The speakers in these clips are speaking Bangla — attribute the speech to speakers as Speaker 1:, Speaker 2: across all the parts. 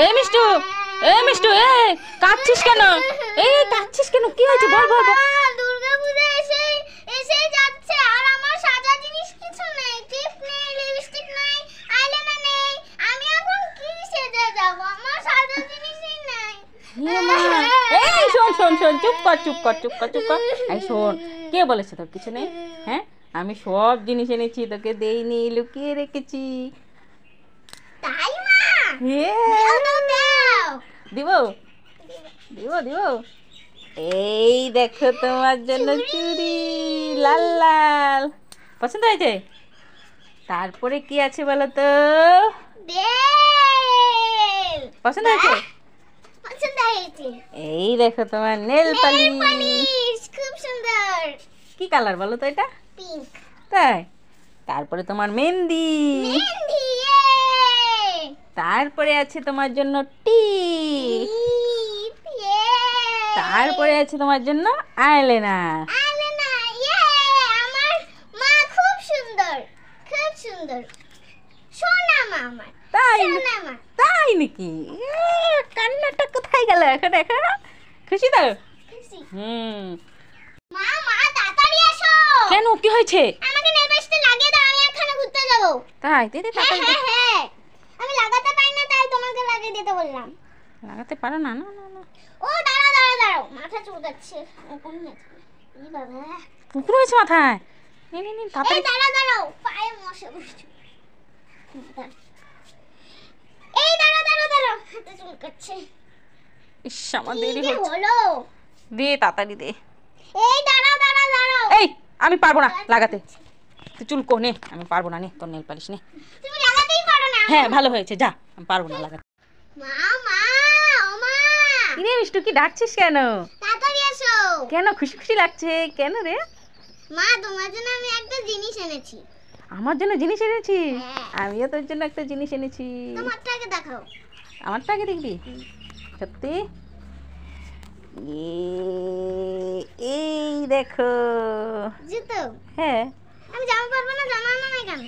Speaker 1: এই মিষ্টু, এই মিষ্টু, এই কাঁদছিস কেন? এই কাঁদছিস কেন? কি হয়েছে বল বল বল।
Speaker 2: দুর্গাপূজা এসে যাচ্ছে আর আমার সাজা জিনিস কিছু নেই, টিপ নেই, লিপস্টিক নেই, আইলাইনার নেই। আমি এখন কি সেজে যাব? আমার সাজা জিনিসই নেই।
Speaker 1: এই শোন শোন শোন, চুপ কর চুপ কর চুপ কর চুপ কর। এই শোন, কে বলেছে তোর কিছু নেই? হ্যাঁ, আমি সব জিনিস এনেছি, তোকে দেইনি, লুকিয়ে রেখেছি।
Speaker 2: তাই মা?
Speaker 1: দিব দিব দিব। এই দেখো তোমার জন্য চুড়ি, লাল লাল, পছন্দ হয়েছে? তারপরে কি আছে বলো তো? পছন্দ হয়েছে?
Speaker 2: পছন্দ হয়েছে।
Speaker 1: এই দেখো তোমার নেল পালিশ,
Speaker 2: খুব সুন্দর।
Speaker 1: কি কালার বলো তো এটা?
Speaker 2: পিঙ্ক।
Speaker 1: তাই? তারপরে তোমার মেহেন্দি, তারপরে আছে তোমার জন্য টিপ, তারপরে আছে তোমার জন্য আইলাইনার।
Speaker 2: আমার মা খুব সুন্দর, খুব সুন্দর। সোনা মা আমার।
Speaker 1: তাই?
Speaker 2: সোনা মা।
Speaker 1: তাই নাকি? কান্নাটা কোথায় গেল এখন? এখন খুশি তো?
Speaker 2: খুশি।
Speaker 1: মা
Speaker 2: মা তাড়াতাড়ি আসো।
Speaker 1: কেন, কি হয়েছে?
Speaker 2: আমাকে নেল পালিশটা লাগিয়ে দাও, আমি এখানে ঘুরতে যাব।
Speaker 1: তাই? দিদি তাড়াতাড়ি দে।
Speaker 2: হ্যাঁ, আমি লাগাতে পারি না, তাই তোমাকে লাগিয়ে দিতে বললাম।
Speaker 1: লাগাতে পারো না? না না না।
Speaker 2: ও দাঁড়াও, মাথা চুলকাচ্ছে। এই বাবা,
Speaker 1: পুকুর হয়েছে মাথায়। নে তাড়াতাড়ি।
Speaker 2: দাঁড়াও, পায়ে মশা বসছে। এই দাঁড়াও, হাতে চুলকাচ্ছে।
Speaker 1: ইস, আমার দেরি হচ্ছে।
Speaker 2: হলো,
Speaker 1: দে তাড়াতাড়ি দে।
Speaker 2: এই দাঁড়াও।
Speaker 1: এই, আমি পারবো না লাগাতে। তুই চুলকো নে, আমি পারবো না। নে তোর নেল পালিশ নে।
Speaker 2: তুমি লাগাতেই পারো না।
Speaker 1: হ্যাঁ, ভালো হয়েছে, যা। আমি পারবো না লাগাতে।
Speaker 2: ও মা।
Speaker 1: কিরে মিষ্টু, কি ডাকছিস কেন?
Speaker 2: তাড়াতাড়ি আসো।
Speaker 1: কেন, খুশি খুশি লাগছে কেন রে?
Speaker 2: মা, তোমার জন্য আমি একটা জিনিস এনেছি।
Speaker 1: আমার জন্য জিনিস এনেছিস?
Speaker 2: হ্যাঁ।
Speaker 1: আমিও তোর জন্য একটা জিনিস এনেছি।
Speaker 2: তোমারটাকে দেখাও।
Speaker 1: আমারটা আগে দেখবি? সত্যি? এই দেখো।
Speaker 2: জুতো?
Speaker 1: হ্যাঁ।
Speaker 2: আমি জামা পরবো না, জামা আনো নাই কেন?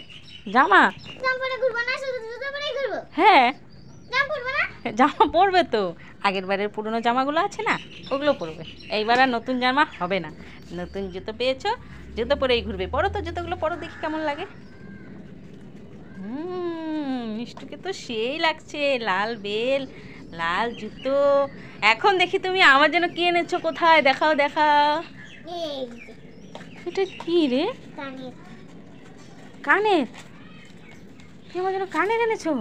Speaker 1: জামা?
Speaker 2: জামা পরে ঘুরবো না, শুধু জুতো পরেই ঘুরবো?
Speaker 1: হ্যাঁ,
Speaker 2: জামা পরবো না?
Speaker 1: জামা পরবে তো। আগের বারের পুরনো জামাগুলো আছে না, ওগুলো পরবে। এইবার আর নতুন জামা হবে না। নতুন জুতো পেয়েছো, জুতো পরেই ঘুরবে। পরো তো জুতোগুলো, পরো, দেখি কেমন লাগে। মিষ্টুকে তো সেই লাগছে, লাল বেল, লাল জুতো। এখন দেখি তুমি আমার জন্য কি এনেছো, কোথায় দেখাও দেখাও।
Speaker 2: এই যে,
Speaker 1: এটা কি রে?
Speaker 2: কানের।
Speaker 1: কানের? তুমি আমার জন্য কানের এনেছো?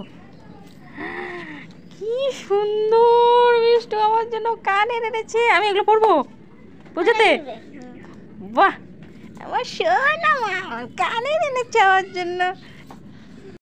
Speaker 1: কি সুন্দর, মিষ্টু আমার জন্য কানের এনেছে। আমি এগুলো পরবো বুঝতে? বাহ, আমার সোনা মা কানের এনেছে আমার জন্য।